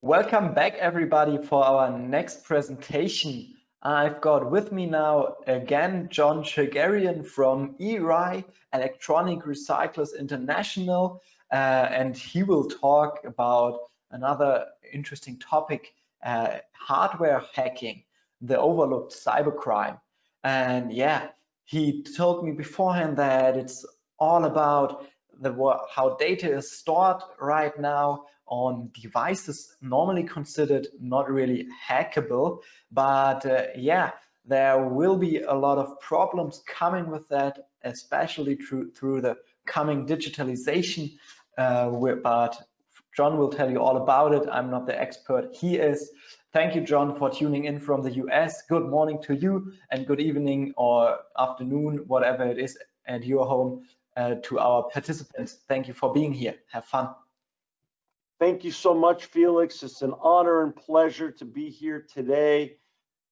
Welcome back, everybody, for our next presentation. I've got with me now again John Shegerian from ERI, Electronic Recyclers International, and he will talk about another interesting topic, hardware hacking, the overlooked cybercrime. And yeah, he told me beforehand that it's all about how data is stored right now on devices normally considered not really hackable, but yeah, there will be a lot of problems coming with that, especially through the coming digitalization, but John will tell you all about it. I'm not the expert, he is. Thank you, John, for tuning in from the US. Good morning to you and good evening or afternoon, whatever it is at your home. To our participants, thank you for being here. Have fun. Thank you so much, Felix. It's an honor and pleasure to be here today.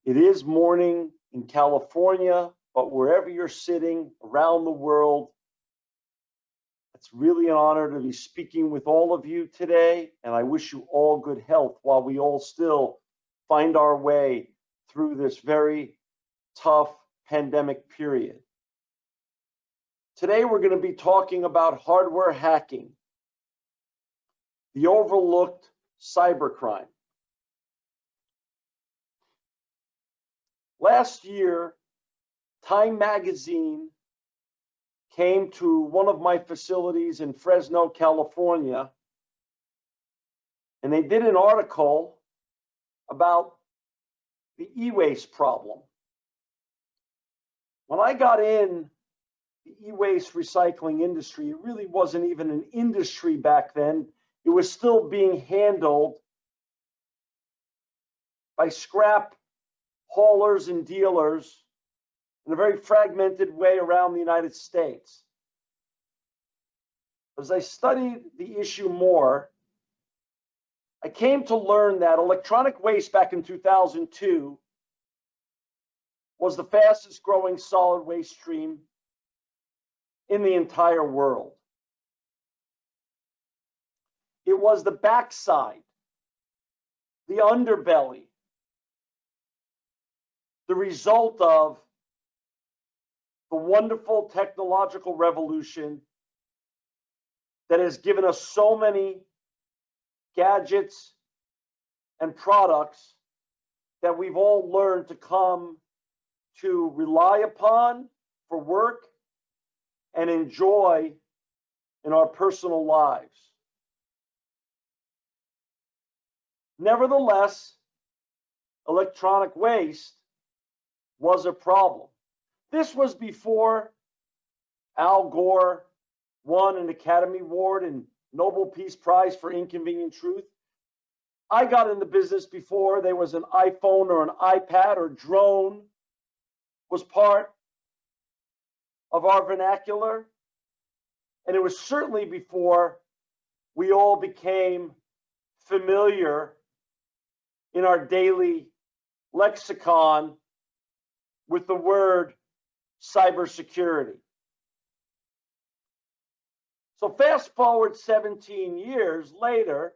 It is morning in California, but wherever you're sitting around the world, it's really an honor to be speaking with all of you today, and I wish you all good health while we all still find our way through this very tough pandemic period. Today, we're going to be talking about hardware hacking, the overlooked cybercrime. Last year, Time magazine came to one of my facilities in Fresno, California, and they did an article about the e-waste problem. When I got in the e-waste recycling industry, it really wasn't even an industry back then. It was still being handled by scrap haulers and dealers in a very fragmented way around the United States. As I studied the issue more, I came to learn that electronic waste back in 2002 was the fastest growing solid waste stream in the entire world. It was the backside, the underbelly, the result of the wonderful technological revolution that has given us so many gadgets and products that we've all learned to come to rely upon for work and enjoy in our personal lives. Nevertheless, electronic waste was a problem. This was before Al Gore won an Academy Award and Nobel Peace Prize for Inconvenient Truth. I got in the business before there was an iPhone or an iPad or drone was part of our vernacular, and it was certainly before we all became familiar in our daily lexicon with the word cybersecurity. So fast forward 17 years later,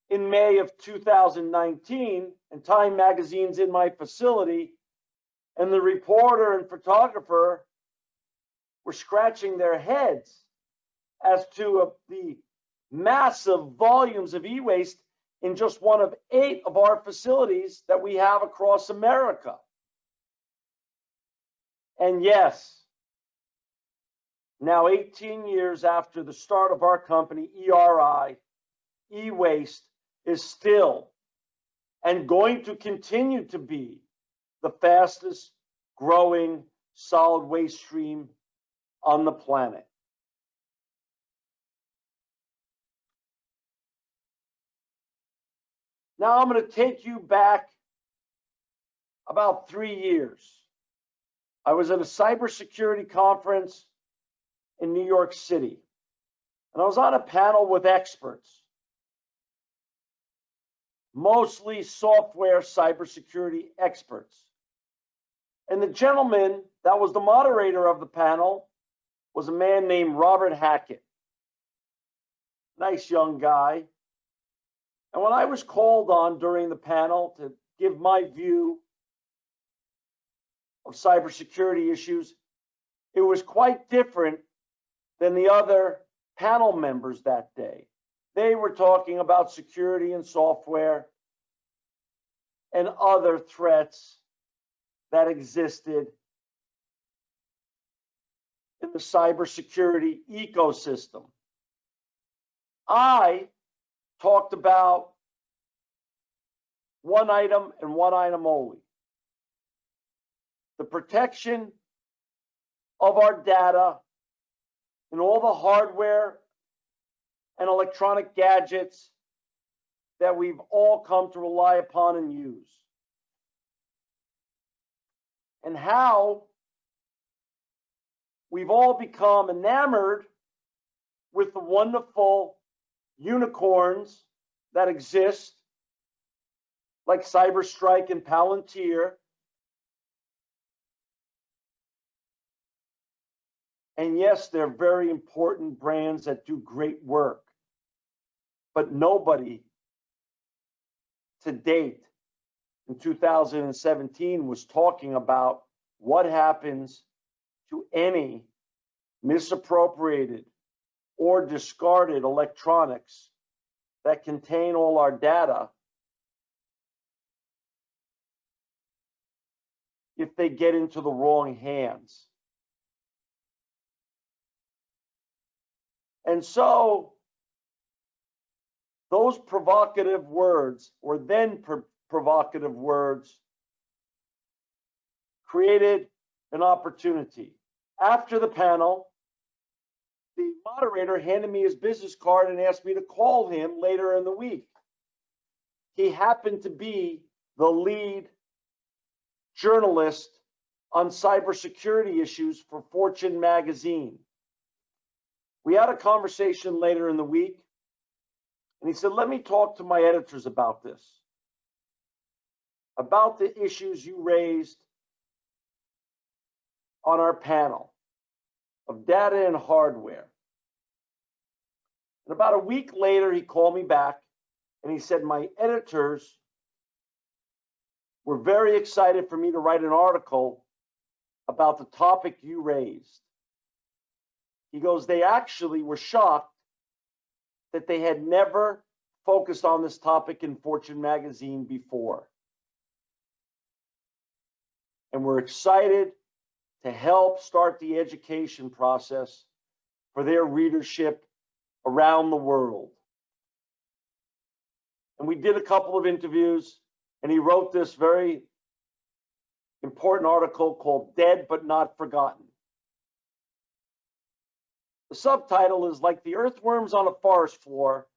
in May of 2019, and Time magazine's in my facility, and the reporter and photographer were scratching their heads as to the massive volumes of e-waste in just one of 8 of our facilities that we have across America. And yes, now 18 years after the start of our company, ERI, e-waste is still and going to continue to be the fastest growing solid waste stream on the planet. Now I'm going to take you back about 3 years. I was at a cybersecurity conference in New York City, and I was on a panel with experts, mostly software cybersecurity experts. And the gentleman that was the moderator of the panel was a man named Robert Hackett. Nice young guy. And when I was called on during the panel to give my view of cybersecurity issues, it was quite different than the other panel members that day. They were talking about security and software and other threats that existed in the cybersecurity ecosystem. I talked about one item and one item only: the protection of our data and all the hardware and electronic gadgets that we've all come to rely upon and use, and how we've all become enamored with the wonderful unicorns that exist, like CyberStrike and Palantir. And yes, they're very important brands that do great work. But nobody to date in 2017 was talking about what happens to any misappropriated or discarded electronics that contain all our data if they get into the wrong hands. And so those provocative words, or then provocative words, created an opportunity. After the panel, the moderator handed me his business card and asked me to call him later in the week. He happened to be the lead journalist on cybersecurity issues for Fortune magazine. We had a conversation later in the week, and he said, "Let me talk to my editors about this, about the issues you raised on our panel of data and hardware." And about a week later, he called me back and he said, "My editors were very excited for me to write an article about the topic you raised." He goes, "They actually were shocked that they had never focused on this topic in Fortune magazine before. And we're excited to help start the education process for their readership around the world." And we did a couple of interviews, and he wrote this very important article called "Dead But Not Forgotten." The subtitle is, "Like the earthworms on a forest floor,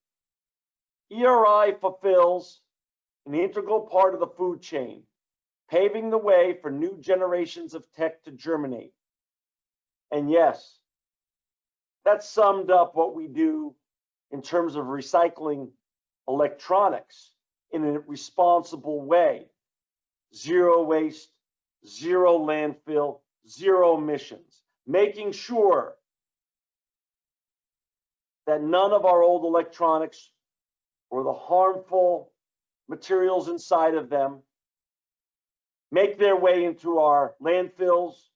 ERI fulfills an integral part of the food chain, paving the way for new generations of tech to germinate." And yes, that summed up what we do in terms of recycling electronics in a responsible way. Zero waste, zero landfill, zero emissions, making sure that none of our old electronics or the harmful materials inside of them make their way into our landfills,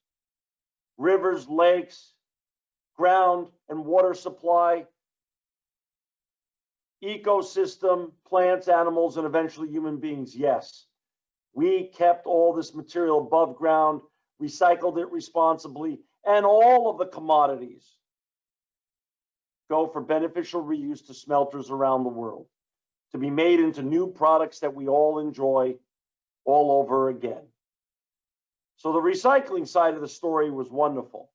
rivers, lakes, ground and water supply, ecosystem, plants, animals, and eventually human beings. Yes, we kept all this material above ground, recycled it responsibly, and all of the commodities go for beneficial reuse to smelters around the world, to be made into new products that we all enjoy all over again. So the recycling side of the story was wonderful.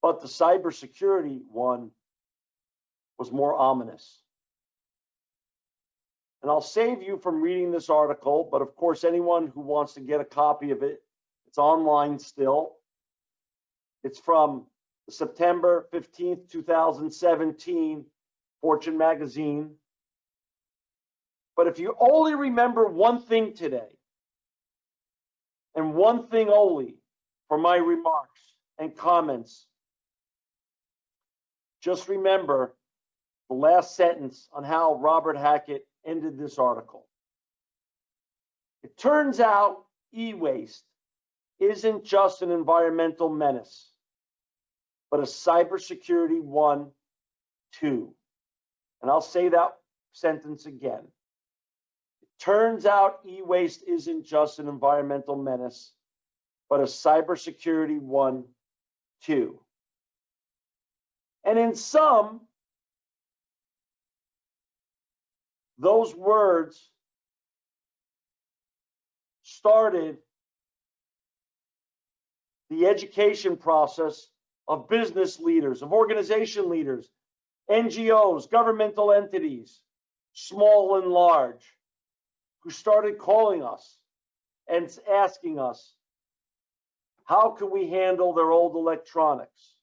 But the cybersecurity one was more ominous. And I'll save you from reading this article, but of course, anyone who wants to get a copy of it, it's online still. It's from September 15th, 2017, Fortune magazine. But if you only remember one thing today, and one thing only for my remarks and comments, just remember the last sentence on how Robert Hackett ended this article. It turns out e-waste isn't just an environmental menace, but a cybersecurity one, too. And I'll say that sentence again. It turns out e-waste isn't just an environmental menace, but a cybersecurity one, too. And in sum, those words started the education process of business leaders, of organization leaders, NGOs, governmental entities, small and large, who started calling us and asking us, how can we handle their old electronics?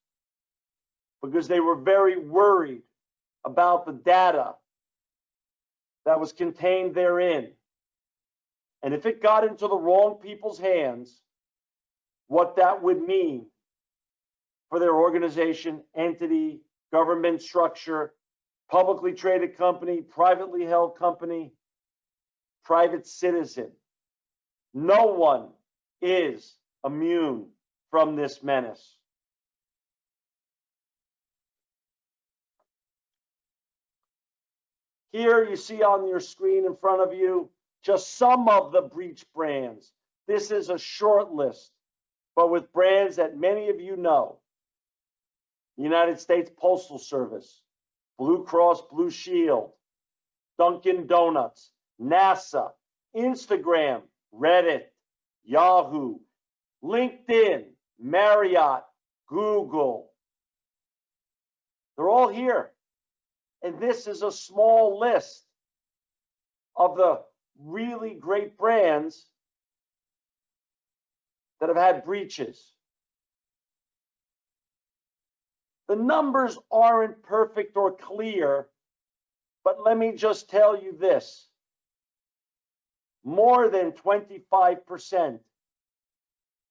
Because they were very worried about the data that was contained therein. And if it got into the wrong people's hands, what that would mean for their organization, entity, government structure, publicly traded company, privately held company, private citizen. No one is immune from this menace. Here you see on your screen in front of you just some of the breach brands. This is a short list, but with brands that many of you know. United States Postal Service, Blue Cross Blue Shield, Dunkin' Donuts, NASA, Instagram, Reddit, Yahoo, LinkedIn, Marriott, Google. They're all here. And this is a small list of the really great brands that have had breaches. The numbers aren't perfect or clear, but let me just tell you this. More than 25%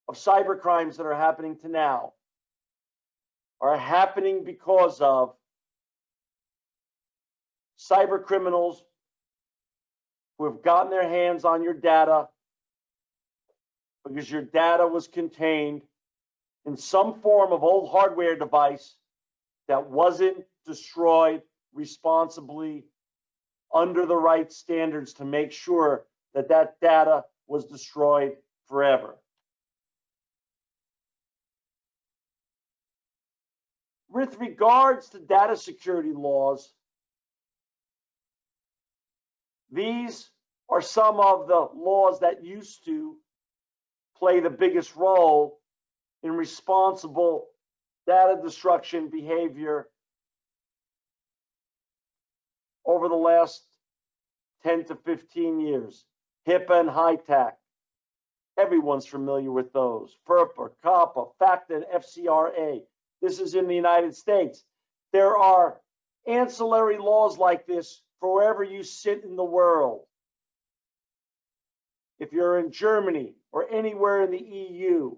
of cybercrimes that are happening to now are happening because of cyber criminals who have gotten their hands on your data because your data was contained in some form of old hardware device that wasn't destroyed responsibly under the right standards to make sure that that data was destroyed forever. With regards to data security laws, these are some of the laws that used to play the biggest role in responsible data destruction behavior over the last 10 to 15 years. HIPAA and HITAC. Everyone's familiar with those. FERPA, COPPA, FACTA, and FCRA. This is in the United States. There are ancillary laws like this for wherever you sit in the world. If you're in Germany or anywhere in the EU,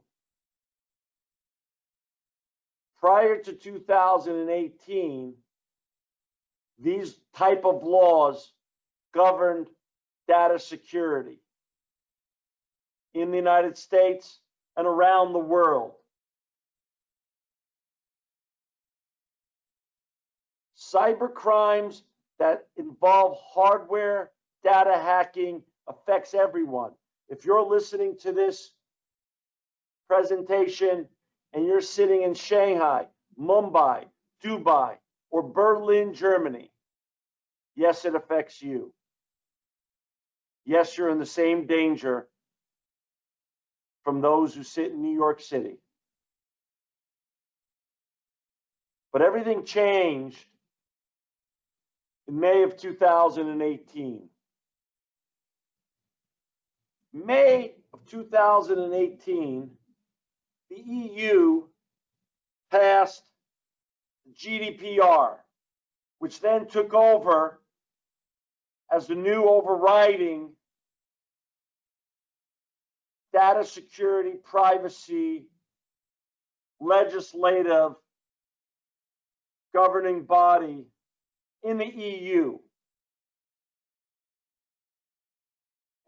prior to 2018, these type of laws governed data security in the United States and around the world. Cybercrimes that involve hardware data hacking affects everyone. If you're listening to this presentation and you're sitting in Shanghai, Mumbai, Dubai, or Berlin, Germany, yes, it affects you. Yes, you're in the same danger from those who sit in New York City. But everything changed in May of 2018. May of 2018, the EU passed GDPR, which then took over as the new overriding data security, privacy, legislative governing body in the EU.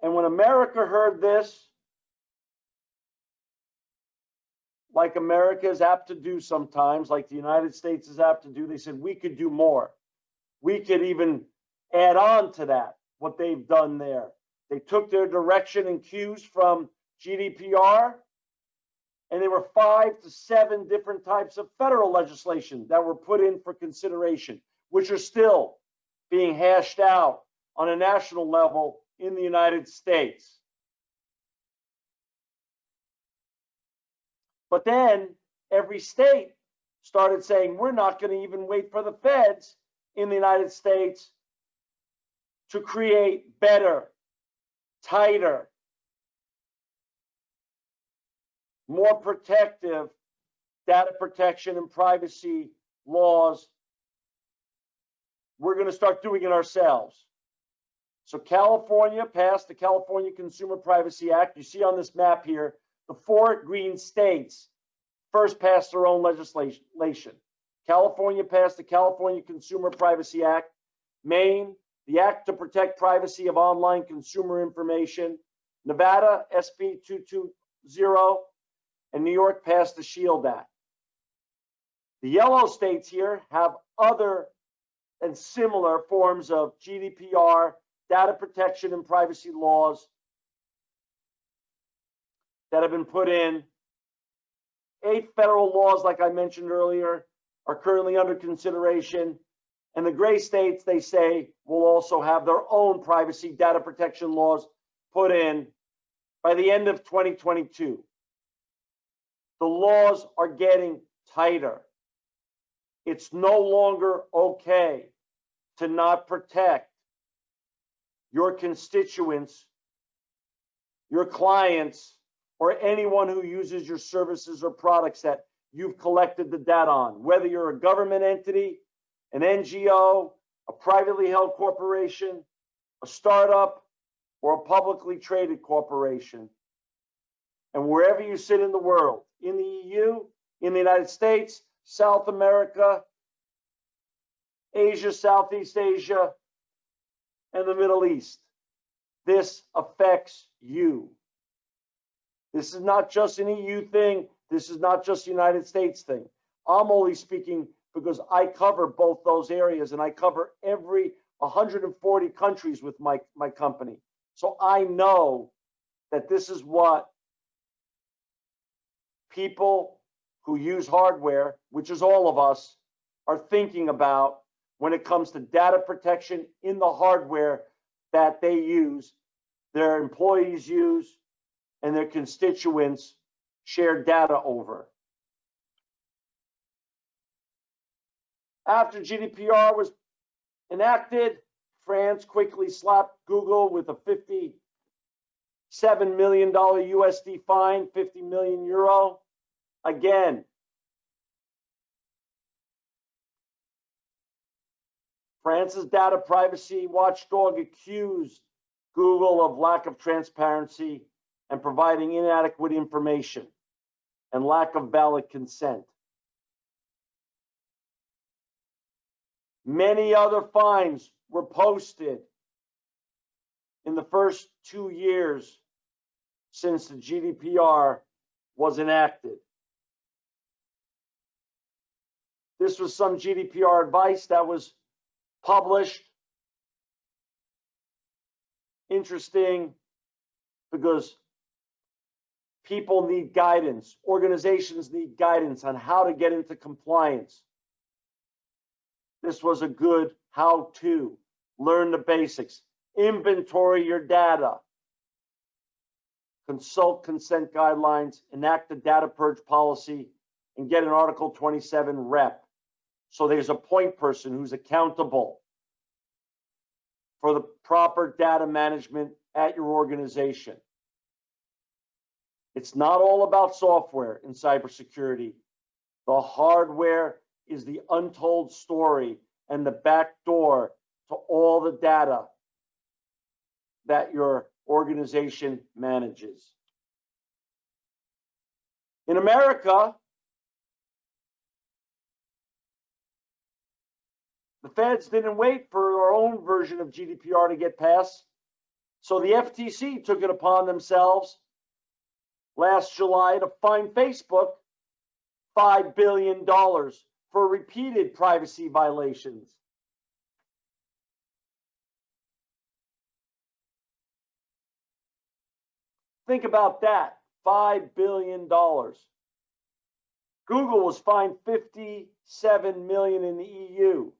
And when America heard this, like America is apt to do sometimes, like the United States is apt to do, they said, we could do more. We could even add on to that, what they've done there. They took their direction and cues from GDPR, and there were 5 to 7 different types of federal legislation that were put in for consideration, which are still being hashed out on a national level in the United States. But then every state started saying, we're not going to even wait for the feds in the United States to create better, tighter, more protective data protection and privacy laws. We're going to start doing it ourselves. So California passed the California Consumer Privacy Act. You see on this map here, the 4 green states first passed their own legislation. California passed the California Consumer Privacy Act. Maine, the Act to Protect Privacy of Online Consumer Information. Nevada, SB 220, and New York passed the SHIELD Act. The yellow states here have other and similar forms of GDPR, data protection and privacy laws that have been put in. 8 federal laws, like I mentioned earlier, are currently under consideration. And the gray states, they say, will also have their own privacy data protection laws put in by the end of 2022. The laws are getting tighter. It's no longer okay to not protect your constituents, your clients, or anyone who uses your services or products that you've collected the data on, whether you're a government entity, an NGO, a privately held corporation, a startup, or a publicly traded corporation. And wherever you sit in the world, in the EU, in the United States, South America, Asia, Southeast Asia, and the Middle East, this affects you. This is not just an EU thing. This is not just a United States thing. I'm only speaking because I cover both those areas, and I cover every 140 countries with my company. So I know that this is what people who use hardware, which is all of us, are thinking about when it comes to data protection in the hardware that they use, their employees use, and their constituents share data over. After GDPR was enacted, France quickly slapped Google with a $57 million USD fine, 50 million euro. Again, France's data privacy watchdog accused Google of lack of transparency and providing inadequate information and lack of valid consent. Many other fines were posted in the first 2 years since the GDPR was enacted. This was some GDPR advice that was published. Interesting, because people need guidance. Organizations need guidance on how to get into compliance. This was a good how-to. Learn the basics. Inventory your data. Consult consent guidelines. Enact a data purge policy. And get an Article 27 rep. So there's a point person who's accountable for the proper data management at your organization. It's not all about software in cybersecurity. The hardware is the untold story and the back door to all the data that your organization manages. In America, The feds didn't wait for our own version of GDPR to get passed. So the FTC took it upon themselves last July to fine Facebook $5 billion for repeated privacy violations. Think about that, $5 billion. Google was fined $57 million in the EU,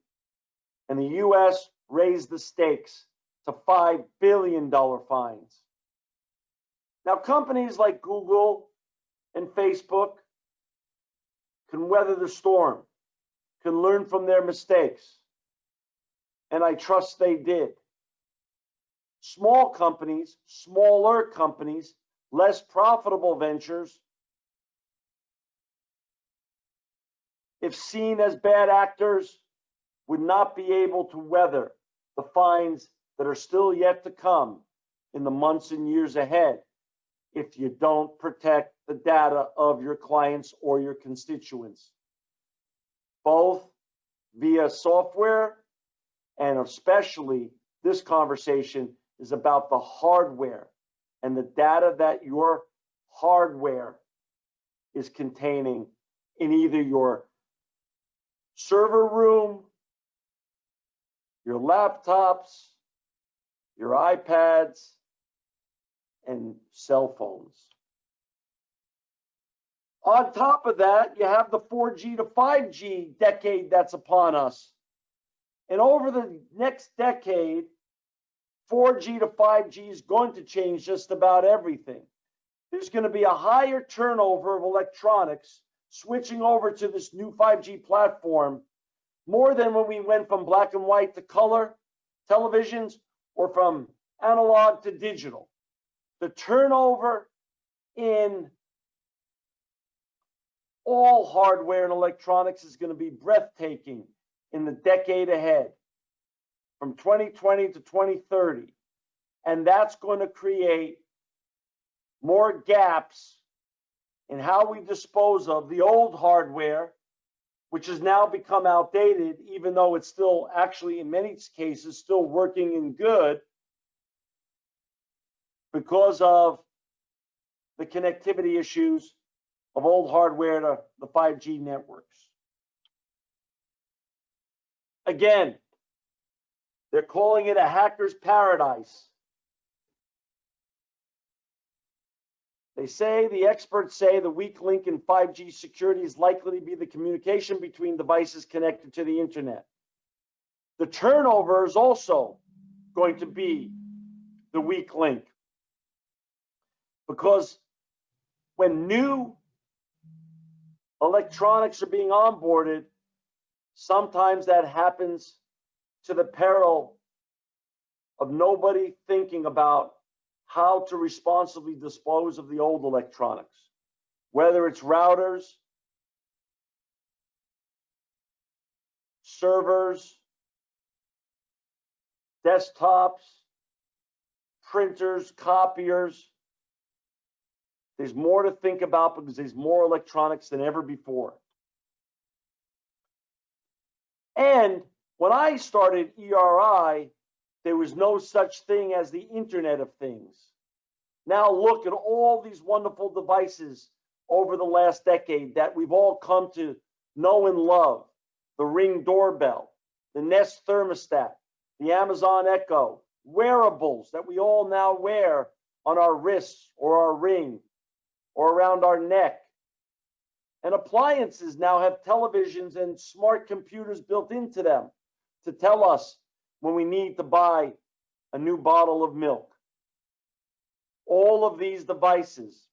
and the US raised the stakes to $5 billion fines. Now, companies like Google and Facebook can weather the storm, can learn from their mistakes, and I trust they did. Small companies, smaller companies, less profitable ventures, if seen as bad actors, would not be able to weather the fines that are still yet to come in the months and years ahead if you don't protect the data of your clients or your constituents, both via software, and especially this conversation is about the hardware and the data that your hardware is containing in either your server room, your laptops, your iPads, and cell phones. On top of that, you have the 4G to 5G decade that's upon us. And over the next decade, 4G to 5G is going to change just about everything. There's going to be a higher turnover of electronics switching over to this new 5G platform, more than when we went from black and white to color televisions or from analog to digital. The turnover in all hardware and electronics is going to be breathtaking in the decade ahead, from 2020 to 2030. And that's going to create more gaps in how we dispose of the old hardware, which has now become outdated, even though it's still actually, in many cases, still working and good because of the connectivity issues of old hardware to the 5G networks. Again, they're calling it a hacker's paradise. The experts say the weak link in 5G security is likely to be the communication between devices connected to the internet. The turnover is also going to be the weak link, because when new electronics are being onboarded, sometimes that happens to the peril of nobody thinking about how to responsibly dispose of the old electronics, whether it's routers, servers, desktops, printers, copiers. There's more to think about because there's more electronics than ever before. And when I started ERI, there was no such thing as the Internet of Things. Now look at all these wonderful devices over the last decade that we've all come to know and love. The Ring doorbell, the Nest thermostat, the Amazon Echo, wearables that we all now wear on our wrists or our ring or around our neck. And appliances now have televisions and smart computers built into them to tell us when we need to buy a new bottle of milk. All of these devices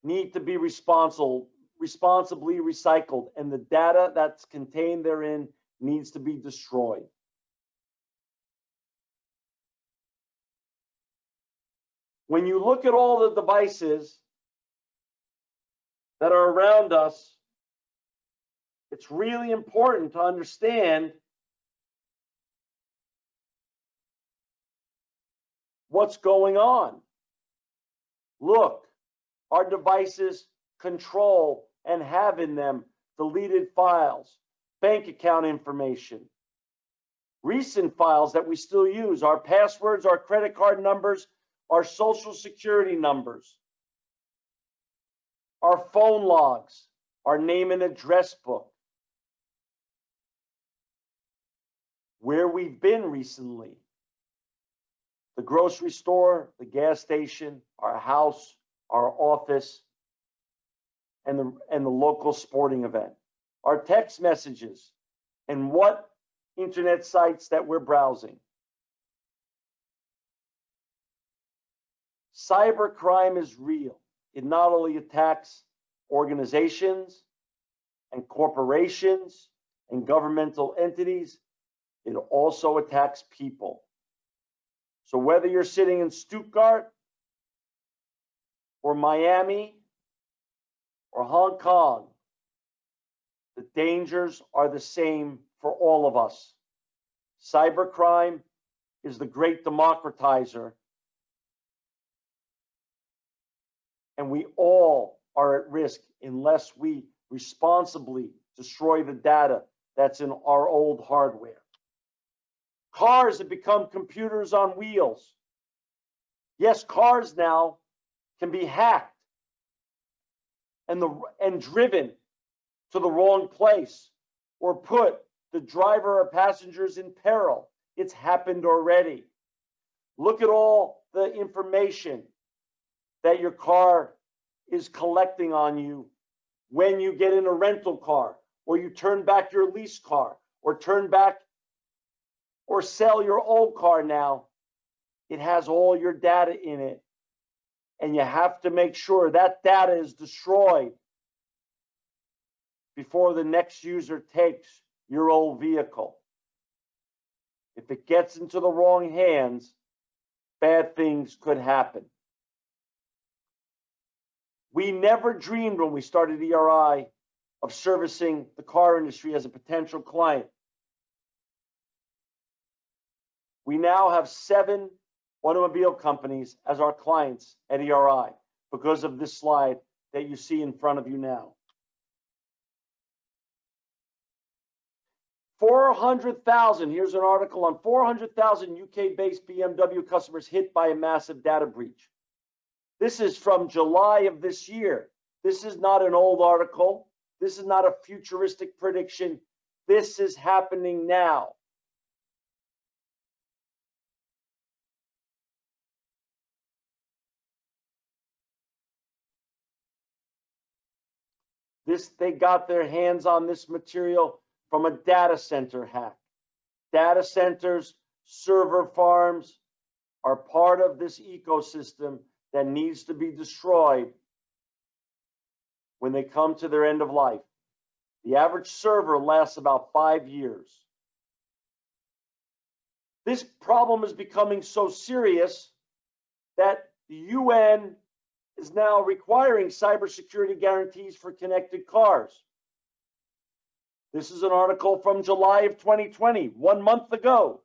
need to be responsibly recycled, and the data that's contained therein needs to be destroyed. When you look at all the devices that are around us, it's really important to understand what's going on. Look, our devices control and have in them deleted files, bank account information. Recent files that we still use, our passwords, our credit card numbers, our social security numbers, our phone logs, our name and address book, where we've been recently, the grocery store, the gas station, our house, our office, and the local sporting event, our text messages, and what internet sites that we're browsing. Cybercrime is real. It not only attacks organizations and corporations and governmental entities, it also attacks people. So whether you're sitting in Stuttgart or Miami or Hong Kong, the dangers are the same for all of us. Cybercrime is the great democratizer, and we all are at risk unless we responsibly destroy the data that's in our old hardware. Cars have become computers on wheels. Yes, cars now can be hacked and driven to the wrong place or put the driver or passengers in peril. It's happened already. Look at all the information that your car is collecting on you when you get in a rental car, or you turn back your lease car, or turn back or sell your old car now. It has all your data in it, and you have to make sure that data is destroyed before the next user takes your old vehicle. If it gets into the wrong hands, bad things could happen. We never dreamed when we started ERI of servicing the car industry as a potential client. We now have 7 automobile companies as our clients at ERI because of this slide that you see in front of you now. 400,000, here's an article on 400,000 UK-based BMW customers hit by a massive data breach. This is from July of this year. This is not an old article. This is not a futuristic prediction. This is happening now. They got their hands on this material from a data center hack. Data centers, server farms are part of this ecosystem that needs to be destroyed when they come to their end of life. The average server lasts about 5 years. This problem is becoming so serious that the UN is now requiring cybersecurity guarantees for connected cars. This is an article from July of 2020, 1 month ago.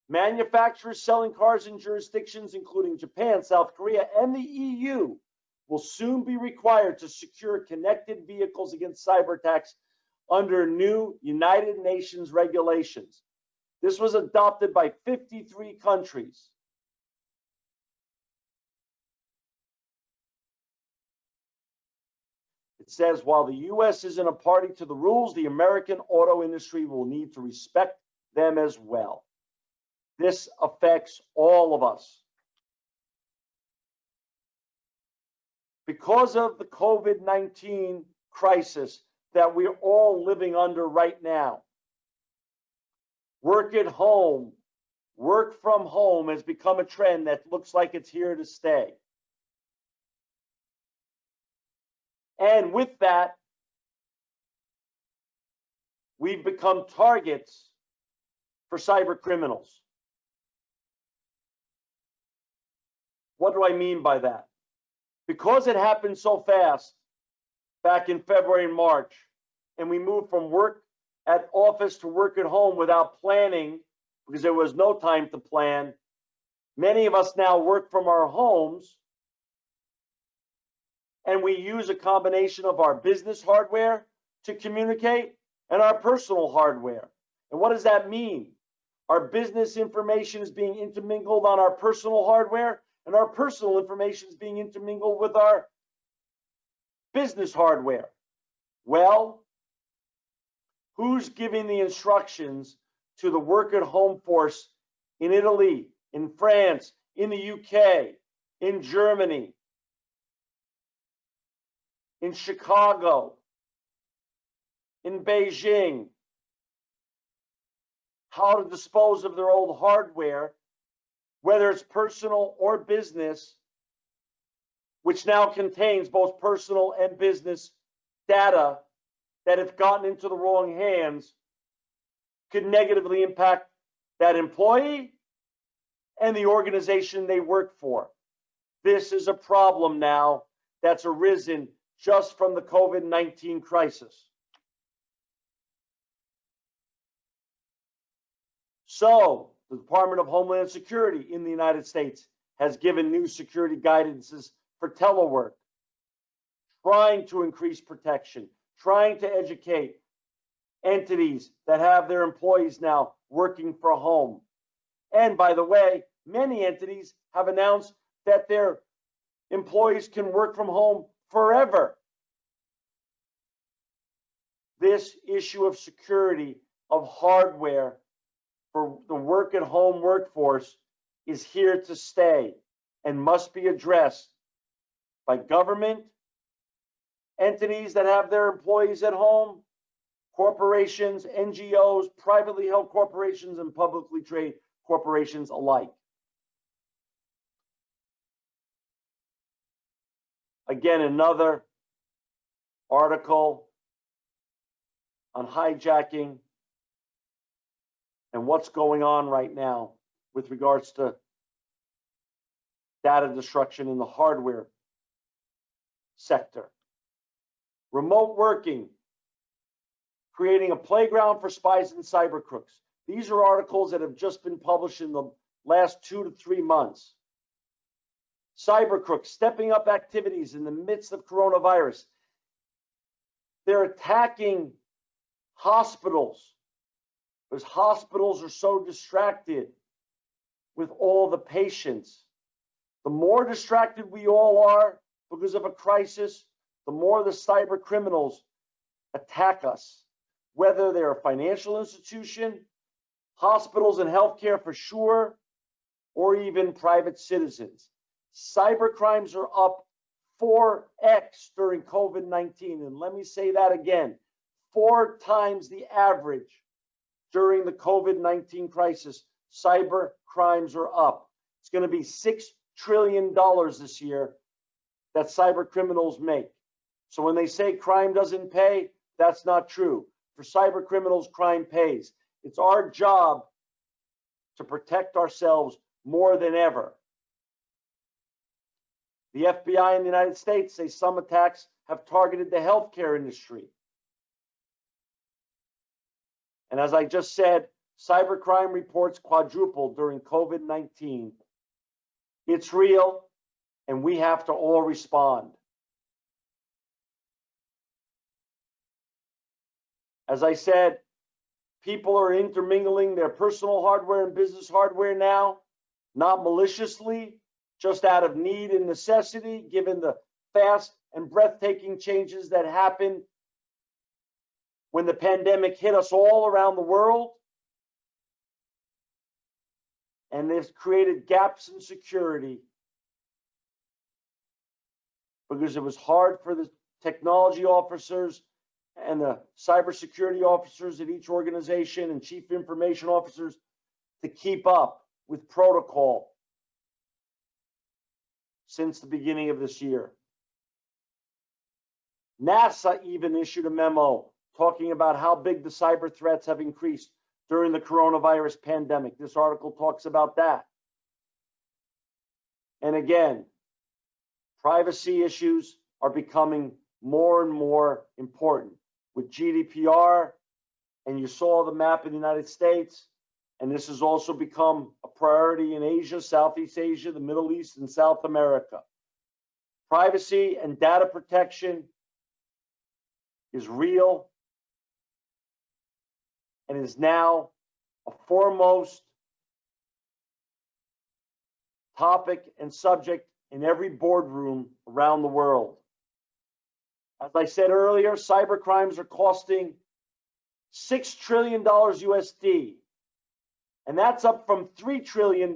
Manufacturers selling cars in jurisdictions including Japan, South Korea, and the EU will soon be required to secure connected vehicles against cyber attacks under new United Nations regulations. This was adopted by 53 countries. It says, while the US isn't a party to the rules, the American auto industry will need to respect them as well. This affects all of us. Because of the COVID-19 crisis that we're all living under right now, work at home, work from home has become a trend that looks like it's here to stay. And with that, we've become targets for cyber criminals. What do I mean by that? Because it happened so fast back in February and March, and we moved from work at office to work at home without planning, because there was no time to plan. Many of us now work from our homes, and we use a combination of our business hardware to communicate and our personal hardware. And what does that mean? Our business information is being intermingled on our personal hardware, and our personal information is being intermingled with our business hardware. Well, who's giving the instructions to the work-at-home force in Italy, in France, in the UK, in Germany, in Chicago, in Beijing, how to dispose of their old hardware, whether it's personal or business, which now contains both personal and business data that, if gotten into the wrong hands, could negatively impact that employee and the organization they work for. This is a problem now that's arisen just from the COVID-19 crisis. So, the Department of Homeland Security in the United States has given new security guidances for telework, trying to increase protection, trying to educate entities that have their employees now working from home. And by the way, many entities have announced that their employees can work from home forever. This issue of security of hardware for the work-at-home workforce is here to stay and must be addressed by government entities that have their employees at home, corporations, NGOs, privately held corporations, and publicly traded corporations alike. Again, another article on hijacking and what's going on right now with regards to data destruction in the hardware sector. Remote working, creating a playground for spies and cyber crooks. These are articles that have just been published in the last 2 to 3 months. Cyber crooks stepping up activities in the midst of coronavirus. They're attacking hospitals because hospitals are so distracted with all the patients. The more distracted we all are because of a crisis, the more the cyber criminals attack us, whether they're a financial institution, hospitals and healthcare for sure, or even private citizens. Cyber crimes are up 4x during COVID-19. And let me say that again, 4 times the average during the COVID-19 crisis. Cyber crimes are up. It's going to be $6 trillion this year that cyber criminals make. So when they say crime doesn't pay, that's not true. For cyber criminals, crime pays. It's our job to protect ourselves more than ever. The FBI in the United States say some attacks have targeted the healthcare industry. And as I just said, cybercrime reports quadrupled during COVID-19. It's real, and we have to all respond. As I said, people are intermingling their personal hardware and business hardware now, not maliciously, just out of need and necessity, given the fast and breathtaking changes that happened when the pandemic hit us all around the world. And they've created gaps in security because it was hard for the technology officers and the cybersecurity officers at each organization and chief information officers to keep up with protocol since the beginning of this year. NASA even issued a memo talking about how big the cyber threats have increased during the coronavirus pandemic. This article talks about that. And again, privacy issues are becoming more and more important with GDPR, and you saw the map in the United States, and this has also become a priority in Asia, Southeast Asia, the Middle East, and South America. Privacy and data protection is real, and is now a foremost topic and subject in every boardroom around the world. As I said earlier, cybercrimes are costing $6 trillion USD, and that's up from $3 trillion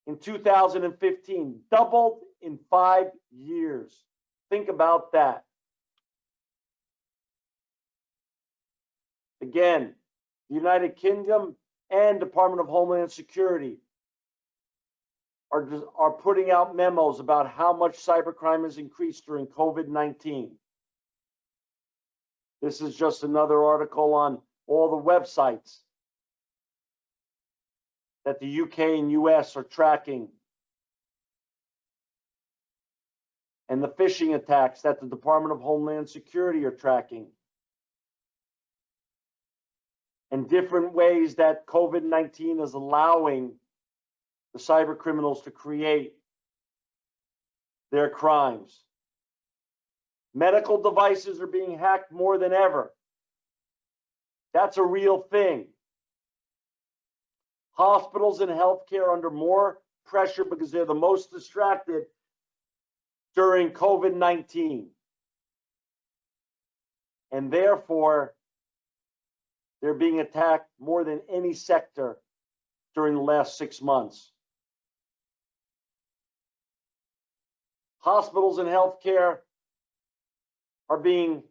in 2015, doubled in 5 years. Think about that. Again, the United Kingdom and Department of Homeland Security are putting out memos about how much cybercrime has increased during COVID-19. This is just another article on all the websites that the UK and US are tracking, and the phishing attacks that the Department of Homeland Security are tracking, and different ways that COVID-19 is allowing the cyber criminals to create their crimes. Medical devices are being hacked more than ever. That's a real thing. Hospitals and healthcare under more pressure because they're the most distracted during COVID-19. And therefore, they're being attacked more than any sector during the last 6 months. Hospitals and healthcare are being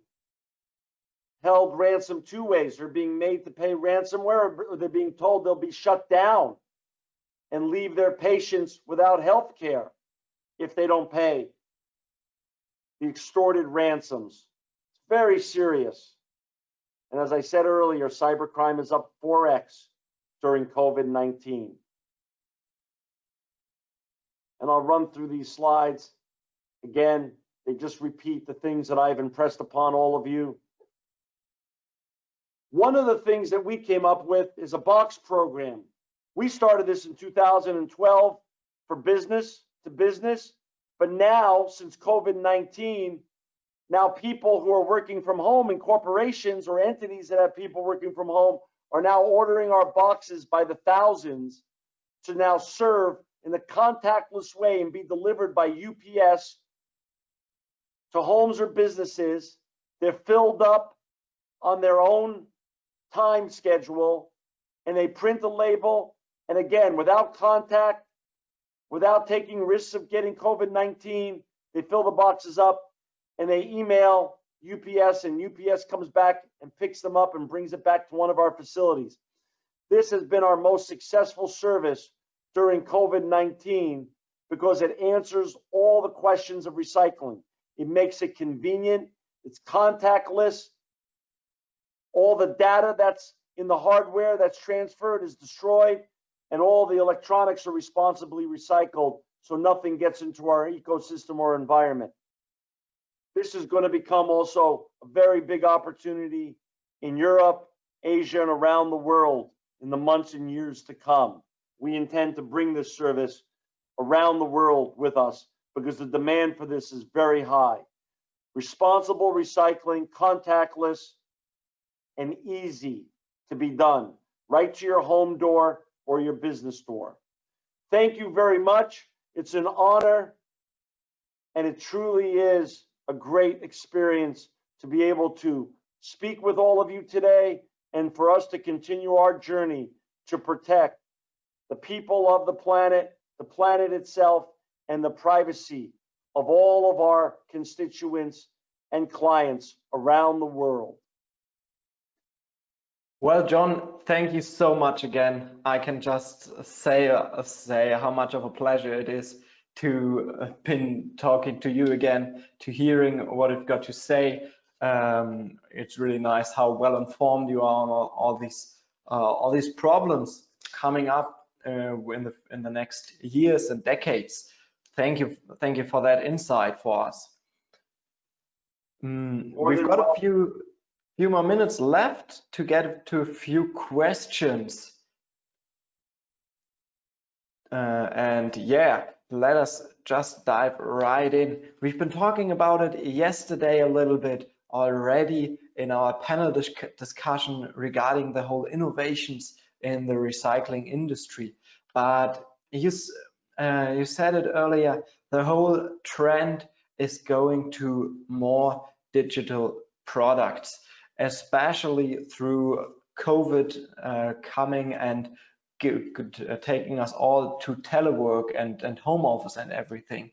held ransom 2 ways. They're being made to pay ransomware, or they're being told they'll be shut down and leave their patients without health care if they don't pay the extorted ransoms. It's very serious. And as I said earlier, cybercrime is up 4x during COVID-19. And I'll run through these slides. Again, they just repeat the things that I've impressed upon all of you. One of the things that we came up with is a box program. We started this in 2012 for business to business, but now, since COVID-19, now people who are working from home in corporations or entities that have people working from home are now ordering our boxes by the thousands to now serve in a contactless way and be delivered by UPS to homes or businesses. They're filled up on their own time schedule, and they print a label, and again, without contact, without taking risks of getting COVID-19, they fill the boxes up and they email UPS, and UPS comes back and picks them up and brings it back to one of our facilities. This has been our most successful service during COVID-19 because it answers all the questions of recycling. It makes it convenient, it's contactless. All the data that's in the hardware that's transferred is destroyed, and all the electronics are responsibly recycled, so nothing gets into our ecosystem or environment. This is going to become also a very big opportunity in Europe, Asia, and around the world in the months and years to come. We intend to bring this service around the world with us because the demand for this is very high. Responsible recycling, contactless, and easy to be done, right to your home door or your business door. Thank you very much. It's an honor, and it truly is a great experience to be able to speak with all of you today and for us to continue our journey to protect the people of the planet itself, and the privacy of all of our constituents and clients around the world. Well, John, thank you so much again. I can just say how much of a pleasure it is to been talking to you again, to hearing what you've got to say. It's really nice how well informed you are on all these problems coming up in the next years and decades. Thank you for that insight for us. We've got a few more minutes left to get to a few questions. And yeah, let us just dive right in. We've been talking about it yesterday a little bit already, in our panel discussion regarding the whole innovations in the recycling industry. But you said it earlier, the whole trend is going to more digital products, especially through COVID coming and taking us all to telework and home office and everything.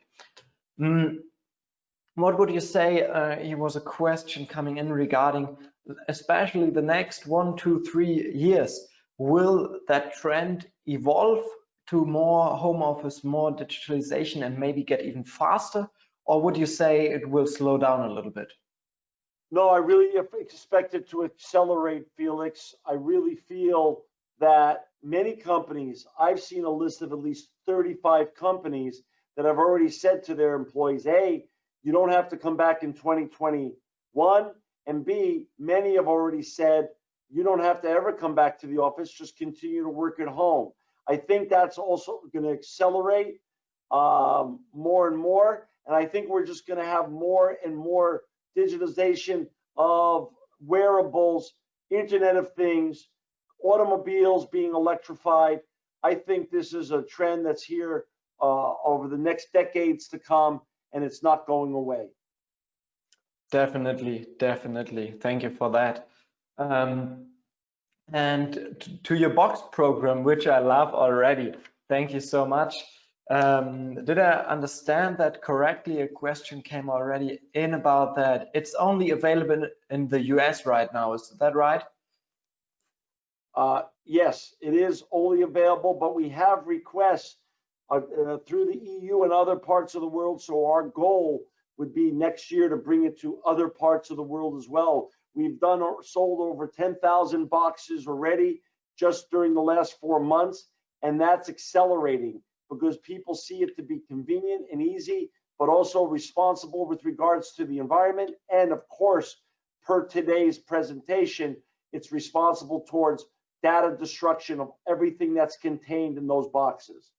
What would you say? Here was a question coming in regarding especially the next 1, 2, 3 years. Will that trend evolve to more home office, more digitalization, and maybe get even faster? Or would you say it will slow down a little bit? No, I really expect it to accelerate, Felix. I really feel that many companies, I've seen a list of at least 35 companies that have already said to their employees, hey, you don't have to come back in 2021. And B, many have already said, you don't have to ever come back to the office, just continue to work at home. I think that's also going to accelerate more and more. And I think we're just going to have more and more digitization of wearables, Internet of Things, automobiles being electrified. I think this is a trend that's here over the next decades to come, and it's not going away. Definitely, definitely. Thank you for that. And to your box program, which I love already. Thank you so much. Did I understand that correctly? A question came already in about that. It's only available in the US right now. Is that right? Yes, it is only available, but we have requests through the EU and other parts of the world. So our goal would be next year to bring it to other parts of the world as well. We've sold over 10,000 boxes already just during the last 4 months, and that's accelerating because people see it to be convenient and easy, but also responsible with regards to the environment. And of course, per today's presentation, it's responsible towards data destruction of everything that's contained in those boxes.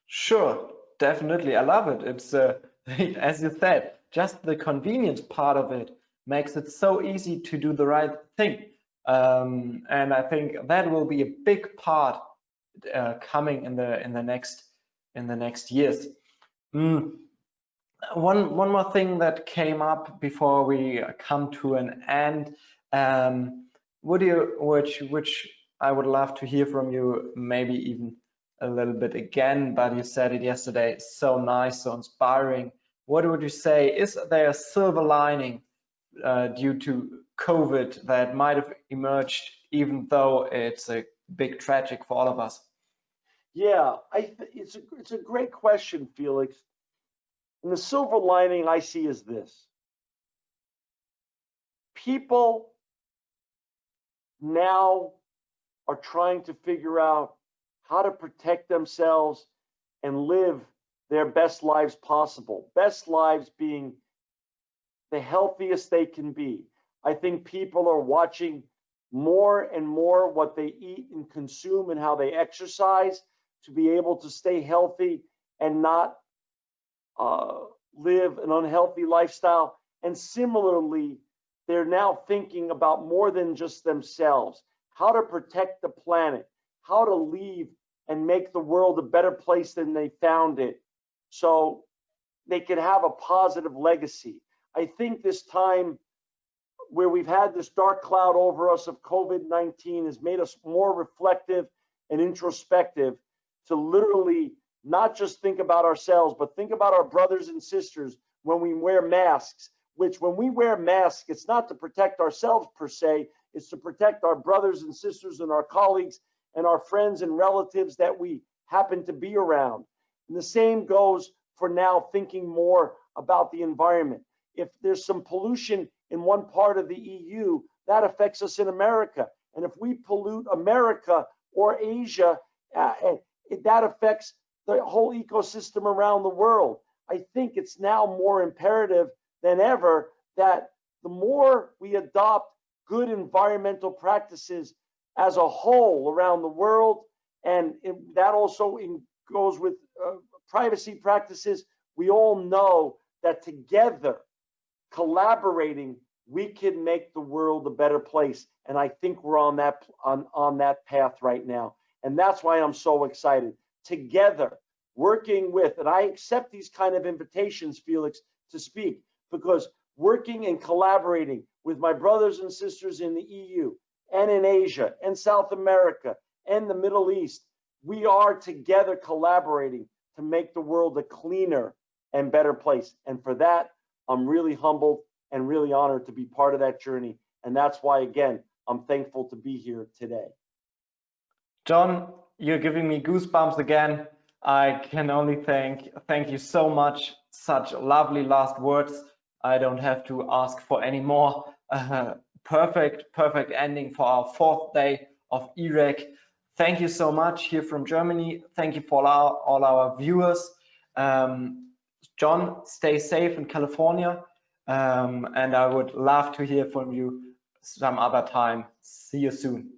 Sure, definitely. I love it. It's, as you said, just the convenience part of it makes it so easy to do the right thing. And I think that will be a big part coming in the next years. One more thing that came up before we come to an end, which I would love to hear from you, maybe even a little bit again, but you said it yesterday, so nice, so inspiring. What would you say? Is there a silver lining due to COVID that might have emerged, even though it's a big tragic for all of us? Yeah, it's a great question, Felix. And the silver lining I see is this. People now are trying to figure out how to protect themselves and live their best lives possible. Best lives being the healthiest they can be. I think people are watching more and more what they eat and consume and how they exercise to be able to stay healthy and not live an unhealthy lifestyle. And similarly, they're now thinking about more than just themselves, how to protect the planet, how to leave and make the world a better place than they found it, so they could have a positive legacy. I think this time where we've had this dark cloud over us of COVID-19 has made us more reflective and introspective to literally not just think about ourselves, but think about our brothers and sisters when we wear masks, which when we wear masks, it's not to protect ourselves per se, it's to protect our brothers and sisters and our colleagues and our friends and relatives that we happen to be around. And the same goes for now thinking more about the environment. If there's some pollution in one part of the EU, that affects us in America. And if we pollute America or Asia, that affects the whole ecosystem around the world. I think it's now more imperative than ever that the more we adopt good environmental practices as a whole around the world, and that also goes with privacy practices, we all know that together, collaborating, we can make the world a better place. And I think we're on that path right now. And that's why I'm so excited. Together, working with, and I accept these kind of invitations, Felix, to speak, because working and collaborating with my brothers and sisters in the EU and in Asia and South America and the Middle East, we are together collaborating to make the world a cleaner and better place. And for that, I'm really humbled and really honored to be part of that journey. And that's why, again, I'm thankful to be here today. John, you're giving me goosebumps again. I can only thank you so much. Such lovely last words. I don't have to ask for any more. Perfect ending for our 4th day of EREC. Thank you so much here from Germany. Thank you for all our viewers. John, stay safe in California. And I would love to hear from you some other time. See you soon.